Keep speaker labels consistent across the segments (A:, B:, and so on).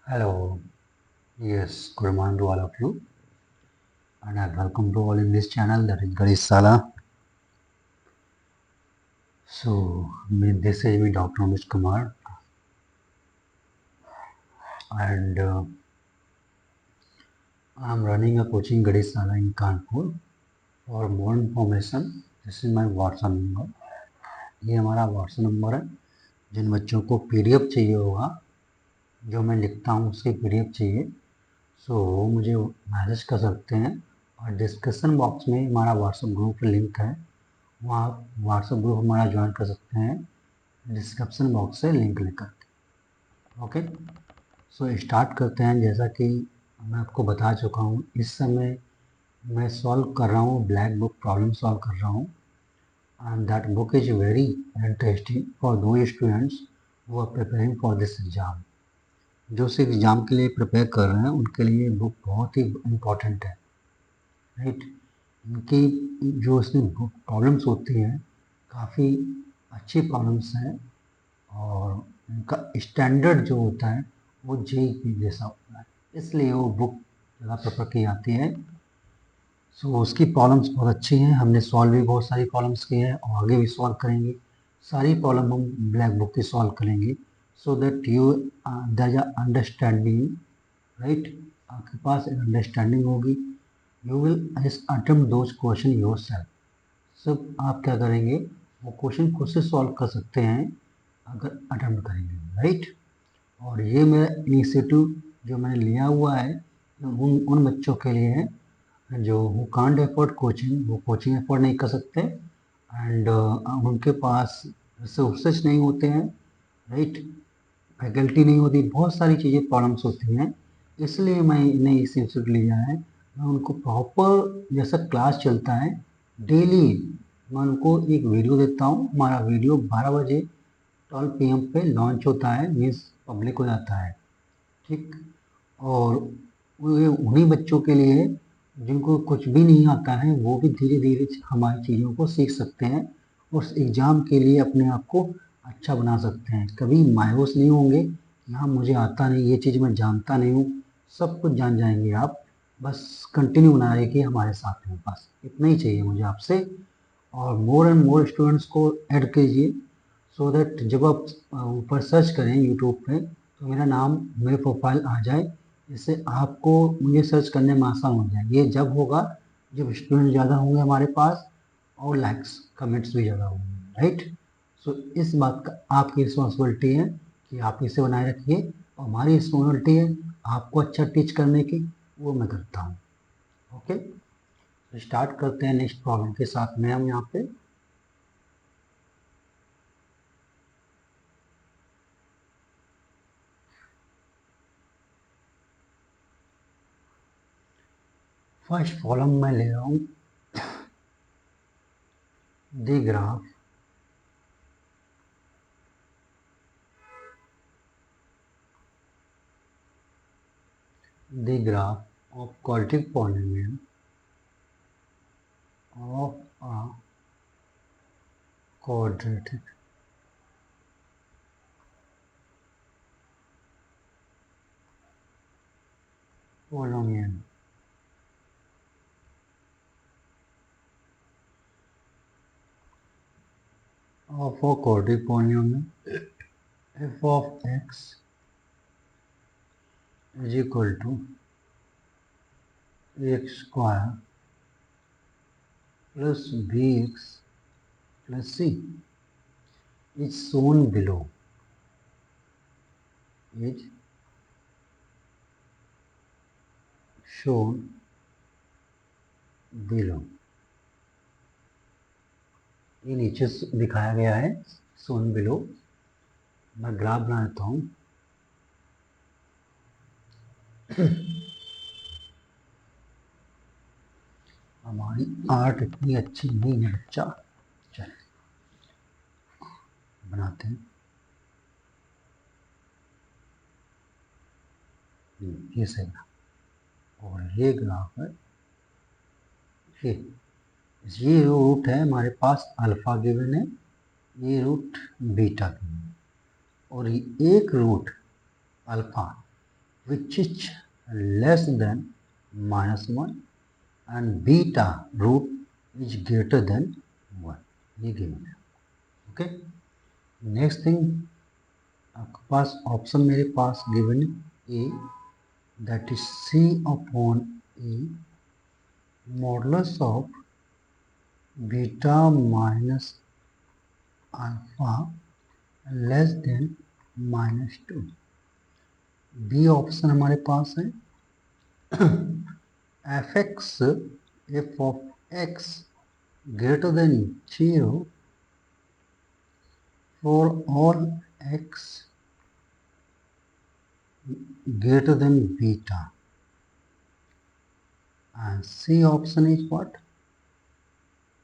A: Hello, yes, good morning to all of you, and I welcome to all in this channel that is Ganesh Sala. This is me, Dr. Amish Kumar, and I'm running a coaching Ganesh Sala in Kanpur. For more information, this is my WhatsApp number. ये हमारा WhatsApp number है. जिन बच्चों को PDF चाहिए होगा, जो मैं लिखता हूँ उसकी PDF चाहिए, वो मुझे मैसेज कर सकते हैं. और डिस्कशन बॉक्स में हमारा WhatsApp ग्रुप लिंक है, वहाँ व्हाट्सएप ग्रुप हमारा ज्वाइन कर सकते हैं डिस्क्रिप्शन बॉक्स से लिंक लेकर के. ओके, स्टार्ट करते हैं. जैसा कि मैं आपको बता चुका हूँ, इस समय मैं सॉल्व कर रहा हूँ ब्लैक बुक प्रॉब्लम सॉल्व कर रहा हूँ. And that book is very interesting for दो students who are preparing for this exam. जो इस एग्ज़ाम के लिए प्रिपेयर कर रहे हैं उनके लिए बुक बहुत ही इम्पोर्टेंट है, राइट. इनकी जो इसमें प्रॉब्लम्स होती हैं काफ़ी अच्छी प्रॉब्लम्स हैं, और उनका स्टैंडर्ड जो होता है वो जेईई जैसा होता है, इसलिए वो बुक ज़्यादा प्रेफर की जाती है. उसकी प्रॉब्लम्स बहुत अच्छी हैं. हमने सॉल्व भी बहुत सारी प्रॉब्लम्स की हैं और आगे भी सॉल्व करेंगे. सारी प्रॉब्लम हम ब्लैक बुक की सॉल्व करेंगे, so that you their understanding, right. आपके पास एक अंडरस्टैंडिंग होगी. You will attempt those question yourself. सब आप क्या करेंगे, वो क्वेश्चन खुद से सॉल्व कर सकते हैं अगर अटेम्प्ट करेंगे, राइट. और ये मेरा इनिशिएटिव जो मैंने लिया हुआ है उन बच्चों के लिए है जो हु कांट अफोर्ड कोचिंग, वो कोचिंग अफोर्ड नहीं कर सकते, एंड उनके पास रिसोर्सेज नहीं होते हैं, राइट. फैकल्टी नहीं होती, बहुत सारी चीज़ें प्रॉब्लम्स होती हैं. इसलिए मैंने इस इंस्टीट्यूट लिया है. मैं उनको प्रॉपर जैसा क्लास चलता है डेली, मैं उनको एक वीडियो देता हूँ. हमारा वीडियो 12 बजे 12 PM पे लॉन्च होता है, मीन्स पब्लिक हो जाता है, ठीक. और ये उन्हीं बच्चों के लिए है जिनको कुछ भी नहीं आता है, वो भी धीरे धीरे हमारी चीज़ों को सीख सकते हैं. उस एग्ज़ाम के लिए अपने आप को अच्छा बना सकते हैं. कभी मायूस नहीं होंगे कि हाँ मुझे आता नहीं, ये चीज़ मैं जानता नहीं हूँ. सब कुछ जान जाएंगे आप. बस कंटिन्यू बना रहिए हमारे साथ में, बस इतना ही चाहिए मुझे आपसे. और मोर एंड मोर स्टूडेंट्स को ऐड कीजिए, सो दैट जब आप ऊपर सर्च करें यूट्यूब पे तो मेरा नाम, मेरे प्रोफाइल आ जाए, जिससे आपको मुझे सर्च करने में आसान हो जाए. ये जब होगा जब स्टूडेंट ज़्यादा होंगे हमारे पास और लाइक्स कमेंट्स भी ज़्यादा होंगे, राइट. इस बात का आपकी रिस्पॉन्सिबिलिटी है कि आप इसे बनाए रखिए, और हमारी रिस्पॉन्सिबिलिटी है आपको अच्छा टीच करने की, वो मैं करता हूँ. ओके, स्टार्ट करते हैं नेक्स्ट प्रॉब्लम के साथ में. हम यहाँ पे फर्स्ट प्रॉब्लम मैं ले रहा हूँ. The graph of quadratic polynomial of a quadratic polynomial of a quadratic polynomial f of x is equal to x square plus bx plus c is shown below. Is shown below. ये नीचे दिखाया गया है shown below. मैं graph बना देता हूँ. हमारी आर्ट इतनी अच्छी नहीं है बच्चा, चलिए बनाते हैं. ये सही है. और ये ग्राफ है, ये रूट है हमारे पास, अल्फा गिवन है, ये रूट बीटा गिवन है, और ये एक root alpha which is less than -1 and beta root is greater than 1, ये गिवन है। ओके, नेक्स्ट थिंग आपके पास ऑप्शन मेरे पास given A, that is C upon A modulus of beta minus alpha less than -2। B option हमारे पास है f of x greater than 0 for all x greater than beta, and C option is what?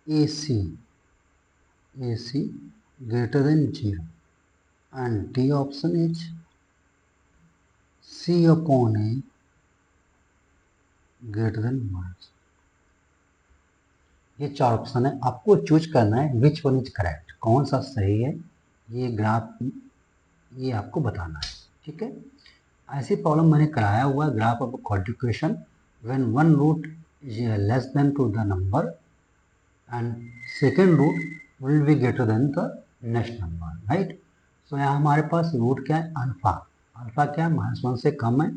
A: AC greater than 0, and D option is C upon A greater than -. ये 4 option है, आपको choose करना है which one is correct, कौन सा सही है, ये ग्राफ ये आपको बताना है। ठीक है, ऐसी प्रॉब्लम मैंने कराया हुआ है, graph of quadratic when one root is less than two the number and second root will be greater than the next number, right. So यहाँ हमारे पास रूट क्या है? अल्फा। अल्फा क्या है? -1 से कम है,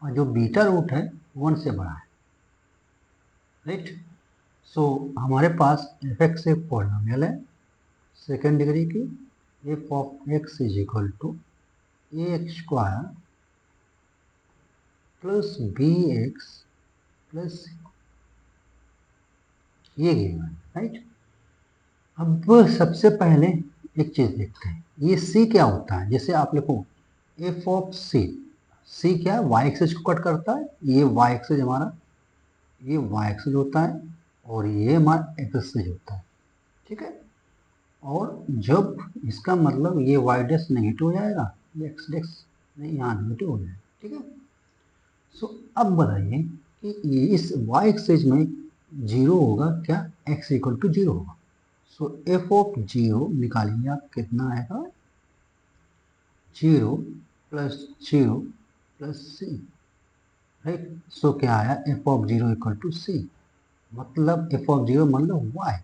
A: और जो बीटा रूट है 1 से बड़ा है, राइट। सो हमारे पास एफ एक्स एक पॉलिनोमियल है सेकेंड डिग्री की, F of X is equal to A X square plus B X plus ये गिवन, राइट। अब सबसे पहले एक चीज देखते हैं, ये सी क्या होता है। जैसे आप लिखो एफ ऑफ सी, सी क्या है? वाई एक्सिस को कट करता है, ये वाई एक्सिस हमारा, ये वाई एक्सिस होता है, और ये हमारा एक्स एक्सिस होता है, ठीक है। और जब इसका मतलब ये वाई डैश नेगेटिव हो जाएगा, ये एक्स डैश नहीं यहाँ नेगेटिव हो जाएगा, ठीक है। सो अब बताइए कि ये इस वाई एक्सिस में जीरो होगा क्या? एक्स इक्वल टू जीरो होगा। सो एफ ऑफ जीरो निकालेंगे आप, कितना आएगा? 0 प्लस सी, राइट। सो क्या आया? F of zero equal to C, मतलब एफ ऑफ जीरो मतलब वाई।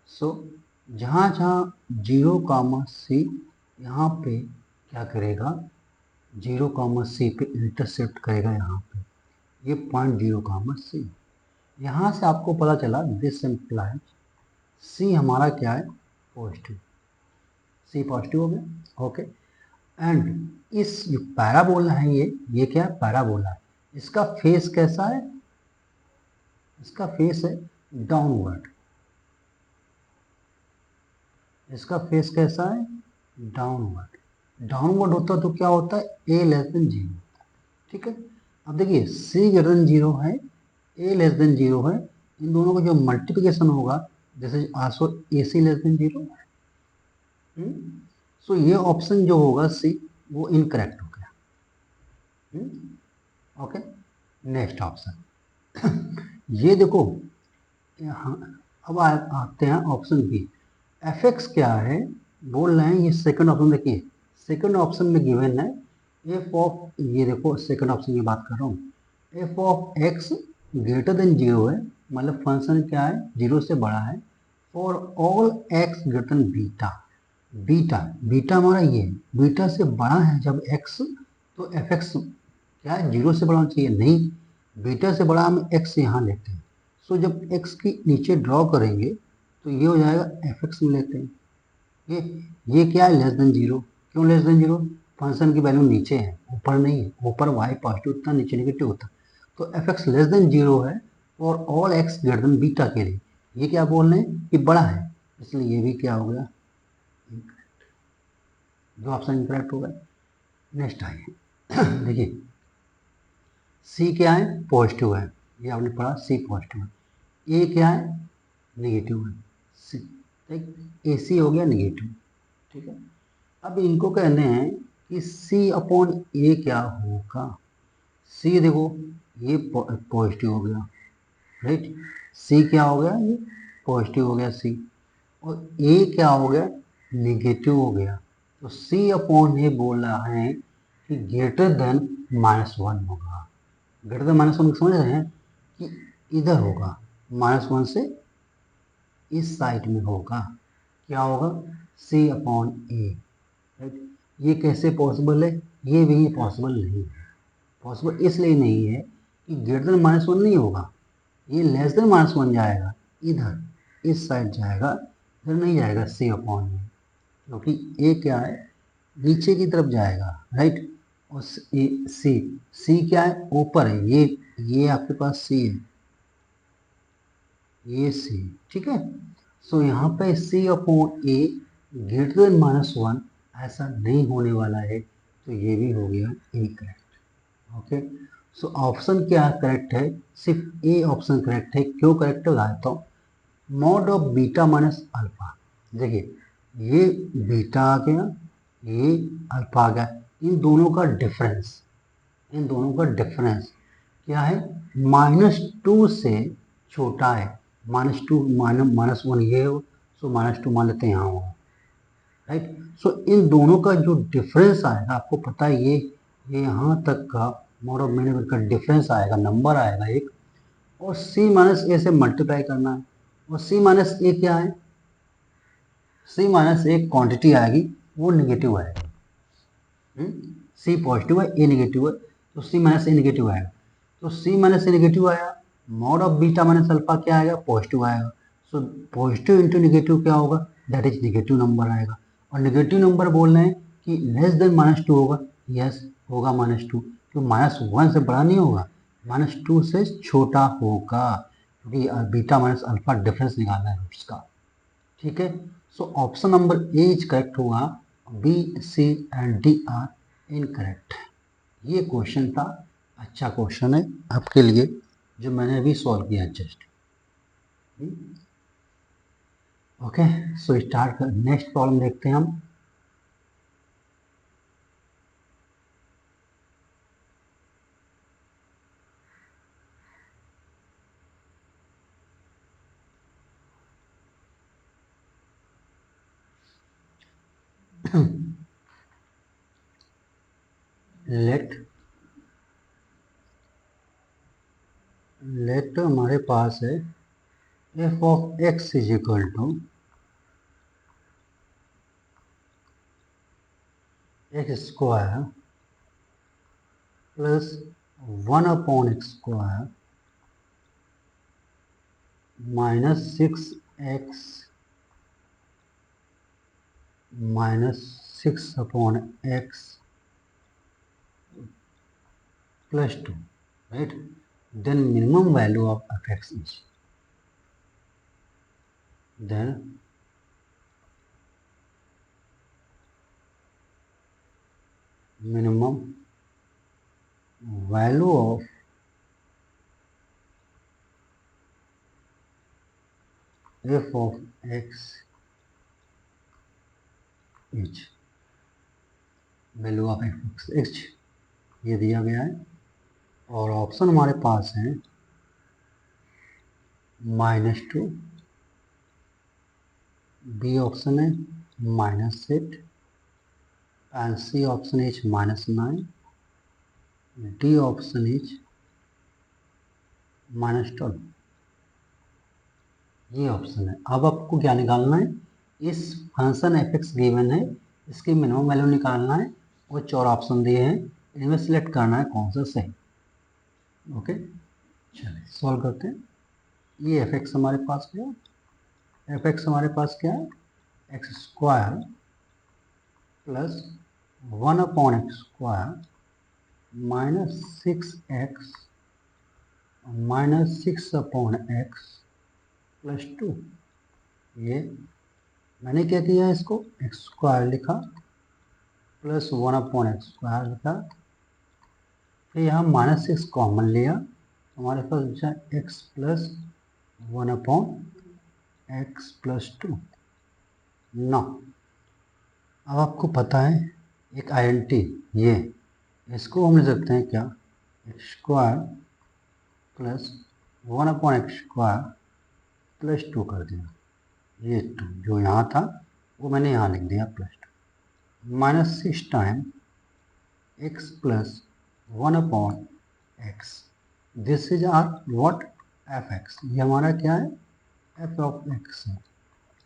A: सो जहाँ जहाँ 0 कामा सी, यहाँ पे क्या करेगा? 0 कामा सी पे इंटरसेप्ट करेगा, यहाँ पे ये पॉइंट 0 कामा सी। यहाँ से आपको पता चला दिस इम्प्लाइज सी हमारा क्या है? पॉजिटिव, सी पॉजिटिव हो गया, ओके। एंड इस जो पैराबोला है ये क्या है? पैराबोला है। इसका फेस कैसा है? इसका फेस है डाउनवर्ड। इसका फेस कैसा है? डाउनवर्ड। डाउनवर्ड होता तो क्या होता है? ए लेस देन 0 होता है, ठीक है। अब देखिए सी ग्रेटर देन 0 है, ए लेस देन 0 है, इन दोनों का जो मल्टीप्लिकेशन होगा, जैसे आसो ए सी लेस देन 0, सो ये ऑप्शन जो होगा सी वो इनकरेक्ट हो गया, ओके। नेक्स्ट ऑप्शन ये देखो यहाँ, अब आते हैं ऑप्शन बी। एफ एक्स क्या है बोल रहे हैं, ये सेकंड ऑप्शन देखिए, सेकंड ऑप्शन में गिवन है एफ ऑफ, ये देखो सेकंड ऑप्शन की बात कर रहा हूँ, F of x greater than 0 है, मतलब फंक्शन क्या है? 0 से बड़ा है, for all x greater then beta. Beta, beta हमारा ये है, बीटा से बड़ा है जब एक्स, तो एफ एक्स क्या है? 0 से बड़ा होना चाहिए, नहीं, बीटा से बड़ा हम एक्स यहाँ लेते हैं। सो जब एक्स की नीचे ड्रॉ करेंगे तो ये हो जाएगा एफ एक्स में लेते हैं, ये क्या है? Less than 0। क्यों लेस देन 0? फंक्शन की वैल्यू नीचे है, ऊपर नहीं है, ऊपर वाई पॉजिटिव होता, नीचे नेगेटिव होता, तो एफ एक्स लेस देन 0 है और all x greater then beta के लिए। ये क्या बोल रहे हैं कि बड़ा है, इसलिए ये भी क्या हो गया? जो ऑप्शन इनकरेक्ट होगा। नेक्स्ट आइए देखिए सी क्या है? पॉजिटिव है, ये आपने पढ़ा, सी पॉजिटिव है। ए क्या है? नेगेटिव है, सी, ठीक, ए सी हो गया नेगेटिव, ठीक है। अब इनको कहने हैं कि सी अपॉन ए क्या होगा। सी देखो ये पॉजिटिव हो गया, राइट, सी क्या हो गया? ये पॉजिटिव हो गया सी, और ए क्या हो गया? नेगेटिव हो गया। तो सी अपॉन ए बोल रहा है कि ग्रेटर देन -1 होगा। ग्रेटर देन -1 समझ रहे हैं कि इधर होगा, -1 से इस साइड में होगा। क्या होगा? C/A। राइट, ये कैसे पॉसिबल है? ये भी पॉसिबल नहीं है। पॉसिबल इसलिए नहीं है कि ग्रेटर देन -1 नहीं होगा, ये लेस देन -1 जाएगा, इधर इस साइड जाएगा, इधर नहीं जाएगा C/A, क्योंकि ए क्या है? नीचे की तरफ जाएगा, राइट। और सी क्या है? ऊपर है, ये आपके पास सी है, ये सी, ठीक है। सो यहाँ पे C/A ग्रेटर देन -1 ऐसा नहीं होने वाला है, तो ये भी हो गया इनकरेक्ट। ओके, सो ऑप्शन क्या करेक्ट है? सिर्फ ए ऑप्शन करेक्ट है। क्यों करेक्ट है बताता हूँ। Mod of beta minus alpha, देखिए ये बीटा आ गया, ये अल्फा आ गया, इन दोनों का डिफरेंस, इन दोनों का डिफरेंस क्या है? -2 से छोटा है। -2 -1 ये हो, सो -2 मान लेते हैं यहाँ होगा, राइट। सो इन दोनों का जो डिफरेंस आएगा, आपको पता है ये यहाँ तक का मॉड ऑफ मैनेजर का डिफरेंस आएगा, नंबर आएगा एक, और C-A से मल्टीप्लाई करना है। और C-A क्या है? C-A क्वांटिटी आएगी, वो निगेटिव आएगी। सी पॉजिटिव है, ए नेगेटिव है, तो C-A नेगेटिव आएगा। तो C-A नेगेटिव आया, mod of beta minus alpha क्या आएगा? पॉजिटिव आएगा। सो पॉजिटिव इंटू नेगेटिव क्या होगा? दैट इज नेगेटिव नंबर आएगा। और नेगेटिव नंबर बोल रहे हैं कि लेस देन -2 होगा। यस होगा -2, तो -1 से बड़ा नहीं होगा, -2 से छोटा होगा, क्योंकि बीटा माइनस अल्फा डिफरेंस निकालना है रूट्स का, ठीक है। So option number A is correct होगा, B C and D are incorrect. ये क्वेश्चन था, अच्छा क्वेश्चन है आपके लिए, जो मैंने अभी सॉल्व किया जस्ट। ओके, सो स्टार्ट कर, नेक्स्ट प्रॉब्लम देखते हैं हम। लेट हमारे पास है f of x is equal to X square plus 1/x² -6x -6/x +2, right? Then minimum value of fx is, then minimum value of f of x is, value of x ये दिया गया है, और option हमारे पास है -2, B option है -8, and C option is -9, D option is -12। ये ऑप्शन है। अब आपको क्या निकालना है? इस फंक्शन f(x) गिवन है, इसकी मिनिमम वैल्यू निकालना है, और 4 ऑप्शन दिए हैं, इनमें सिलेक्ट करना है कौन सा सही। ओके, चलिए सॉल्व करते हैं। ये f(x) हमारे पास क्या है? f(x) हमारे पास क्या है? x² plus 1/x² -6x -6/x +2। ये मैंने क्या किया, इसको x² लिखा प्लस 1/x² लिखा, फिर यहाँ -6 कॉमन लिया, हमारे पास बचा x प्लस 1/x +2। नौ, अब आपको पता है एक आइडेंटिटी, ये इसको हम लिख सकते हैं क्या? x² प्लस 1/x² +2 कर दिया, ये 2 जो यहाँ था वो मैंने यहाँ लिख दिया +2, -6 time x plus 1 upon x. This is our what F X, ये हमारा क्या है एफ ऑफ एक्स है।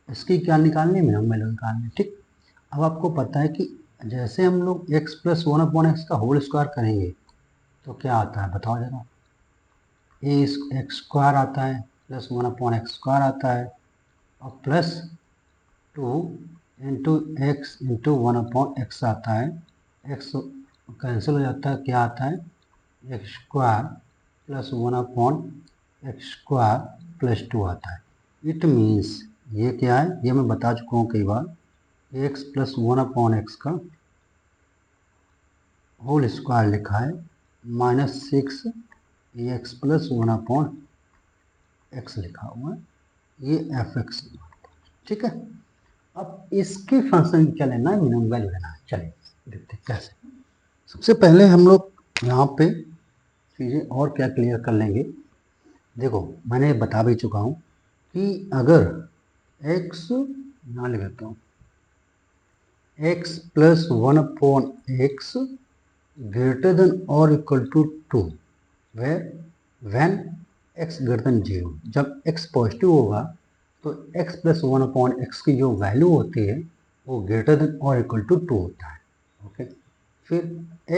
A: इसकी क्या निकालनी है, मिनिमम वैल्यू निकालनी है। ठीक, अब आपको पता है कि जैसे हम लोग x प्लस 1 अपॉन एक्स का होल स्क्वायर करेंगे तो क्या आता है बताओ जरा। ए एक्स स्क्वायर आता है प्लस 1 अपॉन एक्स स्क्वायर आता है और plus 2 into x into 1 upon x आता है। एक्स कैंसिल हो जाता है, क्या आता है x square plus 1 upon x square plus 2 आता है। इट मीन्स ये क्या है, ये मैं बता चुका हूँ कई बार। एक्स प्लस 1 अपॉन एक्स का होल स्क्वायर लिखा है minus 6 x plus 1 upon x लिखा हुआ है, ये एफ एक्स। ठीक है, अब इसके फंक्शन क्या लेना है, मिनिमम वैल्यू लेना है। चलिए देखते हैं कैसे। सबसे पहले हम लोग यहाँ पे चीज़ें और क्या क्लियर कर लेंगे। देखो मैंने बता भी चुका हूँ कि अगर x यहाँ लिख देता हूँ x plus 1 upon x greater than और equal to 2 where when x greater than 0, जब x पॉजिटिव होगा तो x प्लस 1 अपॉन एक्स की जो वैल्यू होती है वो ग्रेटर देन और इक्वल टू 2 होता है। ओके, फिर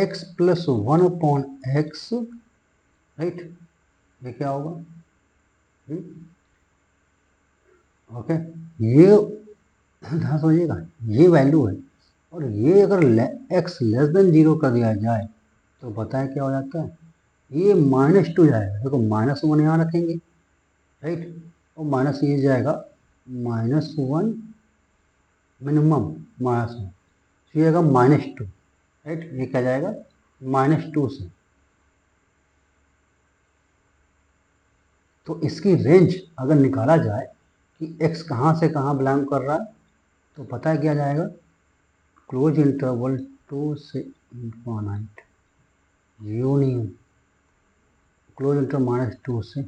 A: x plus 1 upon x, right, ये क्या होगा, ओके, ये ध्यान समझिएगा, ये वैल्यू है और ये अगर x लेस देन 0 कर दिया जाए तो बताए क्या हो जाता है, ये -2 जाएगा। देखो -1 यहाँ रखेंगे, राइट, और माइनस ये जाएगा -1 मिनिमम -1, ये आएगा -2, राइट, ये क्या जाएगा -2 से। तो इसकी रेंज अगर निकाला जाए कि x कहाँ से कहाँ बिलोंग कर रहा है तो पता है क्या जाएगा, क्लोज इंटरवल 2 से इन्फिनिट, यूनियन क्लोज इंटरवल -2 से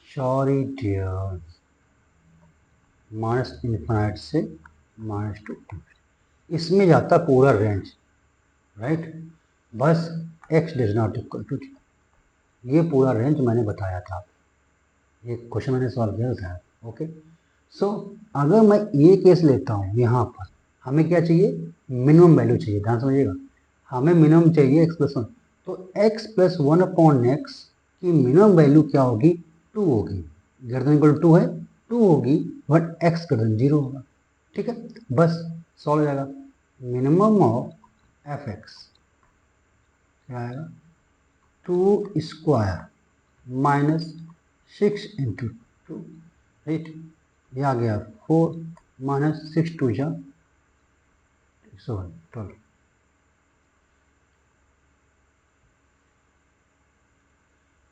A: सॉरी डियर -इन्फिनिट से -2, इसमें जाता पूरा रेंज, राइट, बस x does not equal to, ये पूरा रेंज मैंने बताया था, ये क्वेश्चन मैंने सॉल्व किया था। ओके, सो अगर मैं ये केस लेता हूँ, यहाँ पर हमें क्या चाहिए, मिनिमम वैल्यू चाहिए, ध्यान समझिएगा, हमें मिनिमम चाहिए x प्लस 1, तो x प्लस 1 अपॉन एक्स की मिनिमम वैल्यू क्या होगी, 2 होगी, ग्रेटर देन इक्वल 2 है, 2 होगी, बट x ग्रेटर देन 0 होगा। ठीक है, बस सॉल्व हो जाएगा। मिनिमम ऑफ एफ एक्स क्या आएगा, 2 स्क्वायर माइनस 6 इंटू 2, राइट, ये आ गया 4 माइनस 6 2 जा 12,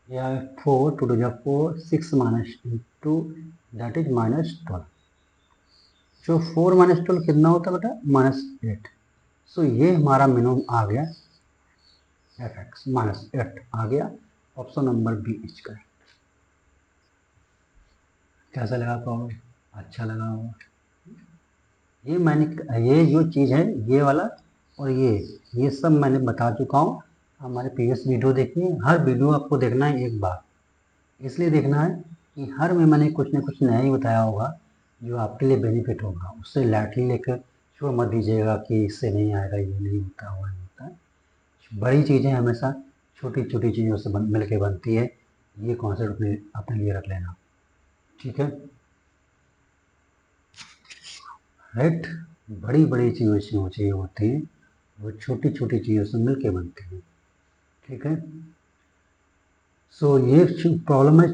A: ये आ 4 2 जा 4 6 माइनस 2 दैट इज -12, जो 4 माइनस 12 कितना होता है बेटा, -8। सो ये हमारा मिनिमम आ गया एफ एक्स, -8 आ गया, option number B is correct. कैसा लगा प्रॉब्लम, अच्छा लगा होगा। ये मैंने ये जो चीज़ है ये वाला और ये सब मैंने बता चुका हूँ, हमारे प्रीवियस वीडियो देखिए, हर वीडियो आपको देखना है एक बार, इसलिए देखना है कि हर में मैंने कुछ ना कुछ नया ही बताया होगा जो आपके लिए बेनिफिट होगा, उससे लाइटली लेकर छोड़ मत दीजिएगा कि इससे नहीं आएगा, ये नहीं होता, वो नहीं होता है। बड़ी चीज़ें हमेशा छोटी छोटी चीज़ों से मिल के बनती है, ये कॉन्सेप्ट अपने लिए रख लेना, ठीक है, राइट। बड़ी बड़ी चीज़ें होती हैं वो छोटी छोटी चीज़ों से मिल के बनती हैं, ठीक है। सो ये प्रॉब्लम है,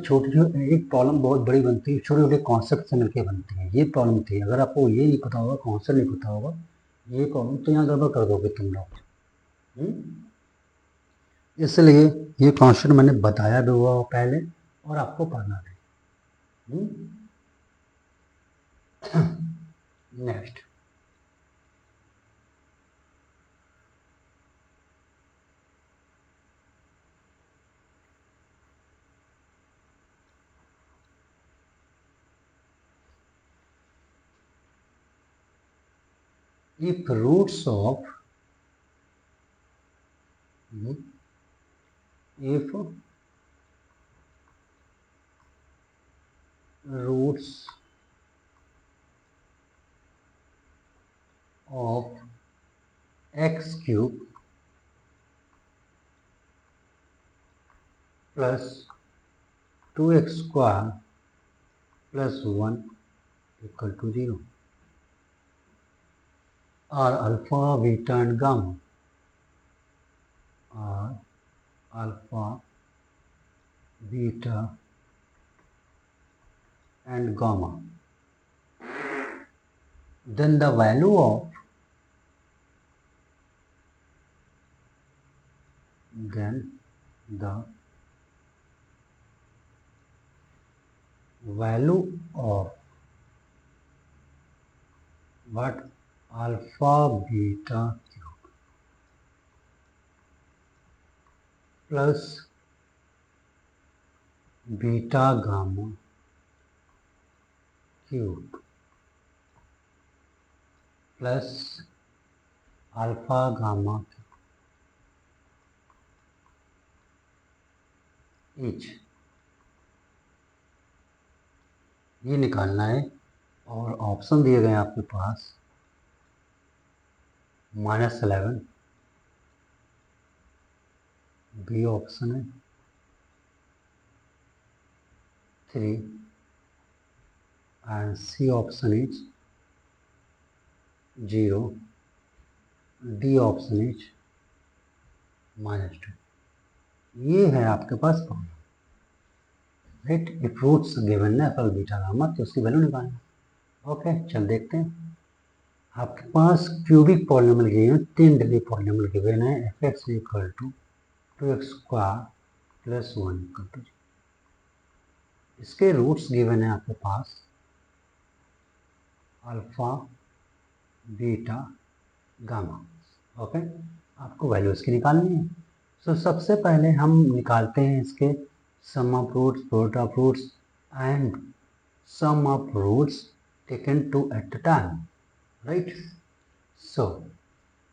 A: एक प्रॉब्लम बहुत बड़ी बनती है छोटे छोटे कॉन्सेप्ट से मिलके बनती है, ये प्रॉब्लम थी। अगर आपको ये नहीं पता होगा, कॉन्सेप्ट नहीं पता होगा, ये प्रॉब्लम तो यहाँ गड़बड़ कर दोगे तुम लोग। इसलिए ये कॉन्सेप्ट मैंने बताया भी हुआ पहले और आपको पढ़ना भी। Next, if roots of if roots of x cube plus 2x square plus 1 equal to 0 are alpha, beta and gamma are alpha, beta and gamma, then the value of what alpha beta cube plus beta gamma cube plus alpha gamma each, ये निकालना है। और option दिए गए हैं आपके पास -11 B option है, 3 and C option is 0, D option is -2। ये है आपके पास प्रॉब्लम, राइट। ये फ्रूट्स गिवन है अल्फा बीटा गामा, तो उसकी वैल्यू निकालना। ओके, चल देखते हैं। आपके पास क्यूबिक पॉलिनोमियल गिवन है, 3 डिग्री पॉलिनोमियल गिवन है, F X equal to 2x square plus 1 equal to. इसके रूट्स गिवन है आपके पास अल्फा बीटा गामा। ओके, आपको वैल्यू इसकी निकालनी है। सो सबसे पहले हम निकालते हैं इसके sum of roots, product of roots and sum of roots taken two at a time, right. So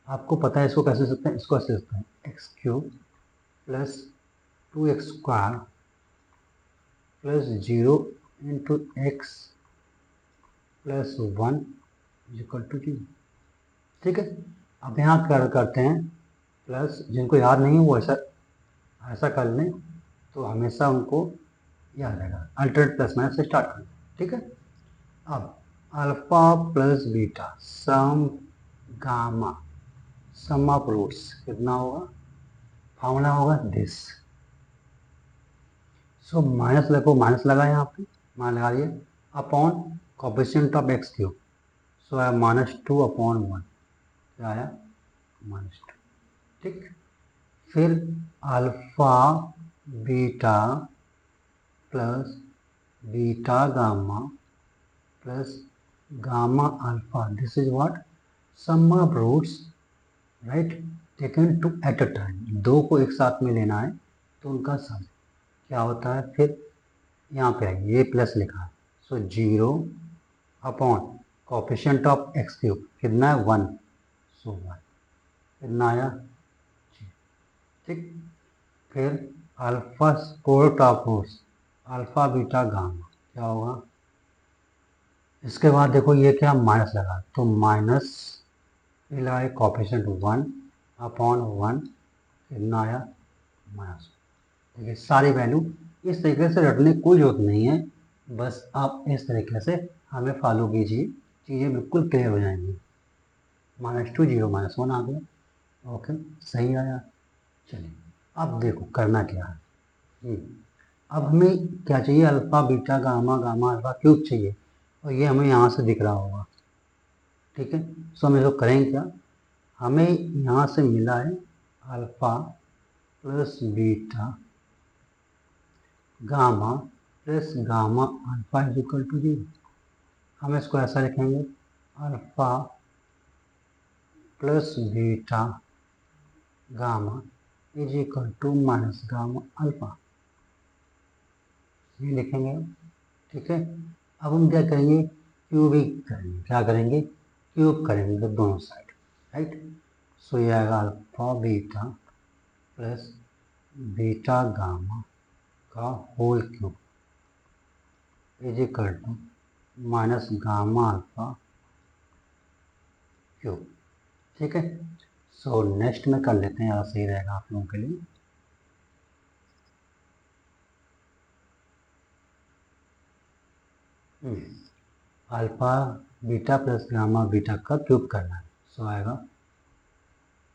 A: आपको पता है इसको कैसे सकते हैं, इसको ऐसे सकते हैं X cube plus 2x square plus 0 into X plus 1 equal to 0। ठीक है, अब यहाँ क्या करते हैं, प्लस जिनको याद नहीं है वो ऐसा कर लें, तो हमेशा उनको याद रहेगा। अल्टरनेट प्लस माइनस से स्टार्ट करें, ठीक है। अब alpha plus beta sum gamma sum of roots कितना होगा, फॉर्मूला होगा दिस। सो माइनस लगो, माइनस लगा यहाँ पे, मान लगा दिए upon coefficient of x cube. So आया -2 अपॉन 1, क्या आया -2, ठीक। फिर alpha beta plus beta gamma plus gamma alpha, this is what sum of roots, right, taken two at a time. दो को एक साथ में लेना है तो उनका सम क्या होता है। फिर यहाँ पे ये प्लस लिखा है, so 0 upon coefficient of x cube कितना है 1, सो 1 कितना आया, ठीक। फिर alpha product of roots alpha beta gamma क्या होगा। इसके बाद देखो ये क्या माइनस लगा, तो माइनस लगाए कोएफिशिएंट 1 अपॉन 1 कितना आया माइनस। देखिए सारी वैल्यू इस तरीके से रटने की कोई जरूरत नहीं है, बस आप इस तरीके से हमें फॉलो कीजिए, चीज़ें बिल्कुल क्लियर हो जाएंगी। -2 0 -1 आ गया, ओके सही आया। चलिए अब देखो करना क्या है। अब हमें क्या चाहिए, alpha beta gamma gamma alpha cube चाहिए, और ये हमें यहाँ से दिख रहा होगा, ठीक है। सो हम इसको करेंगे क्या, हमें यहाँ से मिला है alpha plus beta gamma plus gamma alpha is equal to 0। हम इसको ऐसा लिखेंगे alpha plus beta gamma is equal to minus gamma alpha, ये लिखेंगे, ठीक है। अब हम क्या करेंगे, क्यूबिक करेंगे, क्या करेंगे क्यूब करेंगे दोनों साइड, राइट। सो ये आएगा alpha beta plus beta gamma का whole cube is equal to minus gamma alpha cube. ठीक है, सो नेक्स्ट में कर लेते हैं, ज़्यादा सही रहेगा आप लोगों के लिए। Alpha beta plus gamma beta का क्यूब करना है, सो आएगा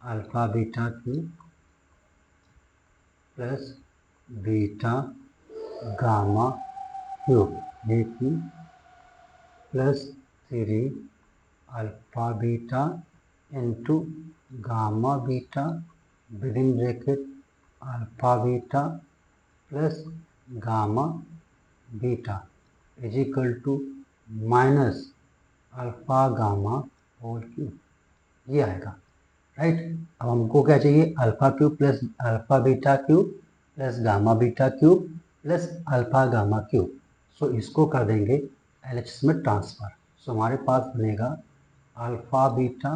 A: alpha beta cube plus beta gamma cube plus 3 alpha beta into gamma beta within bracket alpha beta plus gamma beta is equal to minus alpha gamma whole cube, ये आएगा, right. अब हमको क्या चाहिए, alpha cube plus alpha beta cube plus gamma beta cube plus alpha gamma cube. So इसको कर देंगे LHS में ट्रांसफर। सो हमारे पास बनेगा alpha beta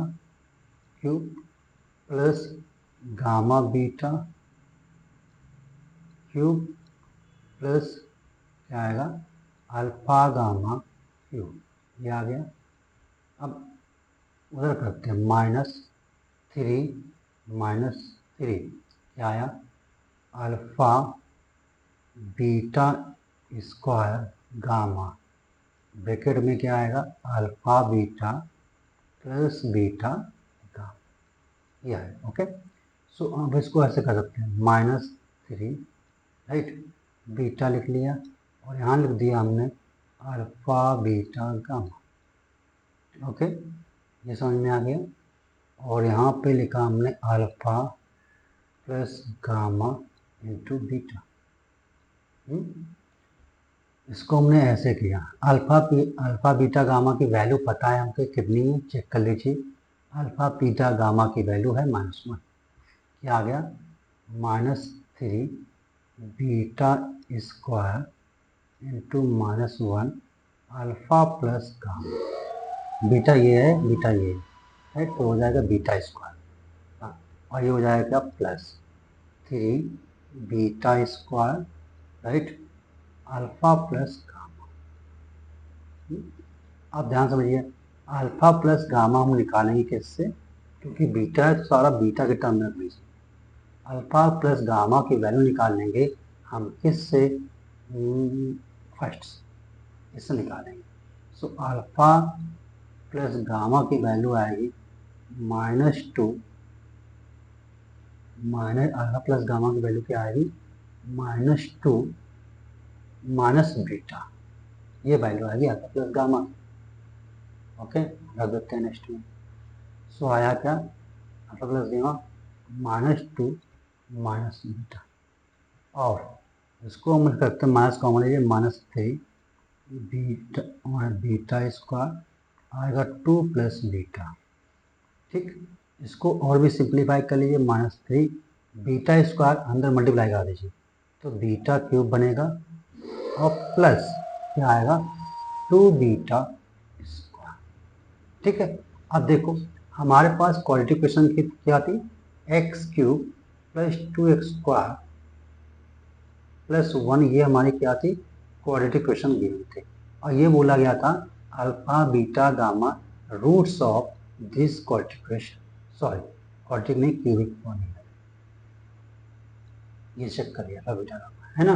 A: cube plus gamma beta cube plus क्या आएगा अल्फा गामा क्यूब, ये आ गया। अब उधर करते हैं माइनस थ्री क्या आया alpha beta square gamma bracket में क्या आएगा alpha beta plus beta gamma, ये आएगा। ओके, सो अब इसको ऐसे कर सकते हैं -3, राइट, बीटा लिख लिया और यहाँ लिख दिया हमने अल्फा बीटा गामा। ओके, ये समझ में आ गया। और यहाँ पे लिखा हमने alpha plus gamma into beta. इसको हमने ऐसे किया, अल्फा बीटा गामा की वैल्यू पता है हमको कितनी है, चेक कर लीजिए। अल्फा बीटा गामा की वैल्यू है -1, क्या आ गया -3 beta square into -1 alpha plus gamma. Beta ये है, बीटा ये है, राइट, तो हो जाएगा बीटा स्क्वायर, और ये हो जाएगा +3 beta square, right, alpha plus gamma. आप ध्यान समझिए, अल्फा प्लस गामा हम निकालेंगे किससे, क्योंकि बीटा है तो सारा बीटा के टर्म में रख लीजिए। अल्फा प्लस गामा की वैल्यू निकाल लेंगे हम किससे, फर्स्ट इससे निकालेंगे। सो अल्फा प्लस गामा की वैल्यू आएगी -2 अल्फा प्लस गामा की वैल्यू क्या आएगी -2 माइनस बीटा, ये वैल्यू आएगी अल्फा प्लस गामा। ओके, रख देते हैं नेक्स्ट में। सो आया क्या alpha plus gamma -2 minus beta, और इसको हम लिख सकते हैं माइनस कॉमन लीजिए -3 बीटा स्क्वायर आएगा 2 प्लस बीटा। ठीक, इसको और भी सिंप्लीफाई कर लीजिए, -3 बीटा स्क्वायर अंदर मल्टीप्लाई कर दीजिए तो बीटा क्यूब बनेगा, और प्लस क्या आएगा 2 बीटा स्क्वायर। ठीक है, अब देखो हमारे पास क्वाड्रेटिक इक्वेशन की क्या थी, x³ plus 2x square plus 1, ये हमारी क्या थी क्वाड्रेटिक इक्वेशन गिवन थे, और ये बोला गया था alpha beta gamma roots of this quadratic equation, sorry quadratic नहीं क्यूबिक पॉलिनॉमियल, ये चेक कर लिया अल्फा बीटा गामा, है ना।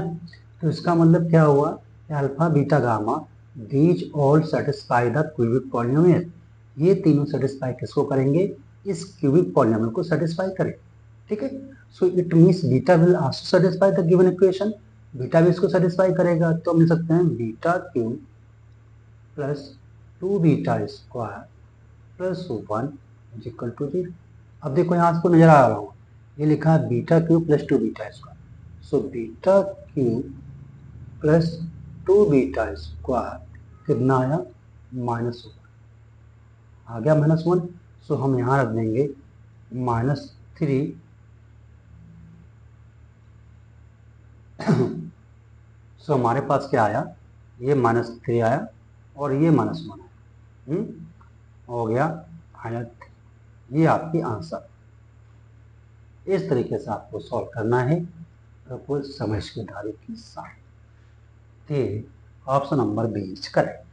A: तो इसका मतलब क्या हुआ कि alpha beta gamma these all satisfy the cubic polynomial, ये तीनों सेटिस्फाई किसको करेंगे, इस क्यूबिक पॉलिनॉमियल को सेटिस्फाई करें। ठीक है, so it means beta will also satisfy the given equation, beta भी इसको सेटिस्फाई करेगा, तो हम लिख सकते हैं beta cube plus 2 beta square plus 1 is equal to 0। अब देखो यहाँ आपको नजर आ रहा होगा, ये लिखा है beta cube plus 2 beta square, so beta cube plus 2 beta square कितना आया -1, आ गया -1। सो हम यहाँ रख देंगे -3 सो हमारे पास क्या आया, ये -3 आया और ये -1 आया। हो गया फाइनल। ये आपकी आंसर। इस तरीके से आपको सॉल्व करना है बिल्कुल समझदारी के साथ। Option number B is correct,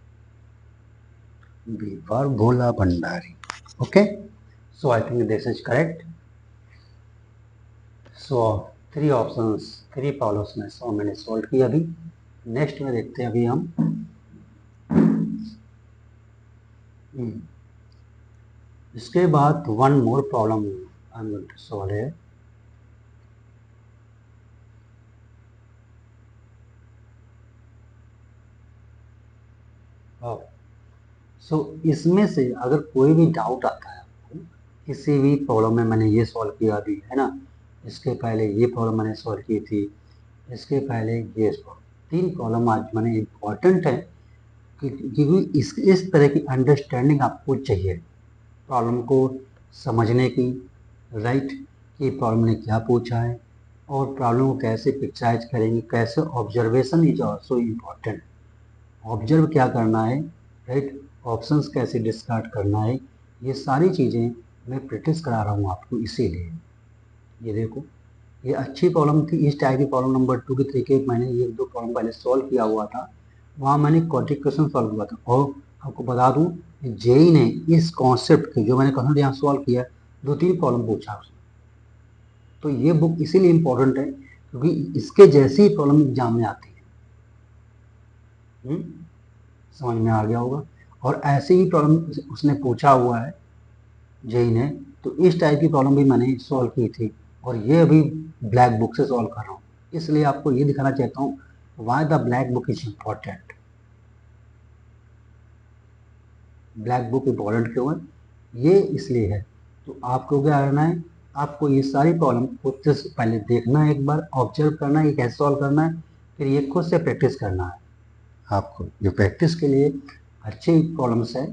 A: B for Bhola Bhandari. Okay, so I think this is correct. So 3 options, 3 problems में मैंने सॉल्व किया। अभी नेक्स्ट में देखते हैं अभी हम इसके बाद one more problem I am going to solve है। सो इसमें से अगर कोई भी डाउट आता है आपको, किसी भी प्रॉब्लम में, मैंने ये सॉल्व किया अभी है ना, इसके पहले ये प्रॉब्लम मैंने सॉल्व की थी, इसके पहले ये प्रॉब्लम, 3 प्रॉब्लम आज मैंने इम्पॉर्टेंट है क्योंकि इस तरह की अंडरस्टैंडिंग आपको चाहिए प्रॉब्लम को समझने की, राइट, कि प्रॉब्लम ने क्या पूछा है और प्रॉब्लम को कैसे पिक्चराइज करेंगे, कैसे observation is also important. Observe क्या करना है, राइट, ऑप्शंस कैसे डिस्कार्ड करना है, ये सारी चीज़ें मैं प्रैक्टिस करा रहा हूँ आपको। इसीलिए ये देखो, ये अच्छी प्रॉब्लम थी। इस टाइप की प्रॉब्लम नंबर 2 के तरीके मैंने 1-2 प्रॉब्लम पहले सॉल्व किया हुआ था, वहाँ मैंने क्वाड्रेटिक क्वेश्चन सॉल्व हुआ था। और आपको बता दूँ जेई ने इस कॉन्सेप्ट के जो मैंने क्वेश्चन यहाँ सॉल्व किया 2-3 प्रॉब्लम पूछा उसने। तो ये बुक इसीलिए इम्पोर्टेंट है क्योंकि इसके जैसी ही प्रॉब्लम एग्जाम में आती है। समझ में आ गया होगा। और ऐसे ही प्रॉब्लम उसने पूछा हुआ है जेई ने, तो इस टाइप की प्रॉब्लम भी मैंने सॉल्व की थी और ये अभी ब्लैक बुक से सॉल्व कर रहा हूँ। इसलिए आपको ये दिखाना चाहता हूँ why the black book is important. Black book important क्यों है, ये इसलिए है। तो आपको क्या करना है, आपको ये सारी प्रॉब्लम खुद से पहले देखना है, एक बार ऑब्जर्व करना है कि कैसे सॉल्व करना है, फिर ये खुद से प्रैक्टिस करना है। आपको जो प्रैक्टिस के लिए अच्छी प्रॉब्लम्स है,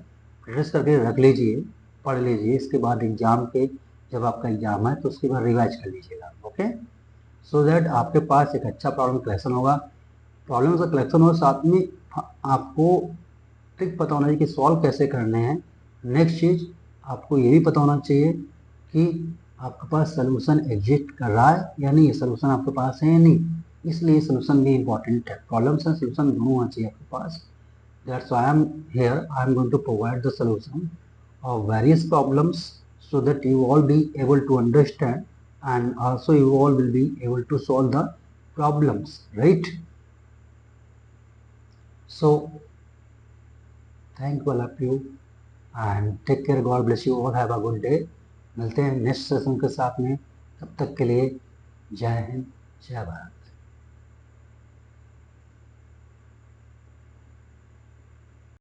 A: प्रैक्टिस करके रख लीजिए, पढ़ लीजिए। इसके बाद एग्जाम के, जब आपका एग्जाम है तो उसके बाद रिवाइज कर लीजिएगा। ओके, सो दैट आपके पास एक अच्छा प्रॉब्लम कलेक्शन होगा। प्रॉब्लम का कलेक्शन हो, साथ में आपको ट्रिक पता होना चाहिए कि सॉल्व कैसे करने हैं। नेक्स्ट चीज़, आपको ये भी पता होना चाहिए कि आपके पास सलूशन एग्जिस्ट कर रहा है या नहीं, सलूशन आपके पास है या नहीं। इसलिए सलूशन भी इम्पॉर्टेंट है। प्रॉब्लम्स एंड सलूशन दोनों होना चाहिए आपके पास। That's why I am here. I am going to provide the solution of various problems so that you all be able to understand and also you all will be able to solve the problems, right? So thank you all of you and take care. God bless you all. Have a good day. मिलते हैं next session के साथ में। तब तक के लिए जय हिंद, जय भारत।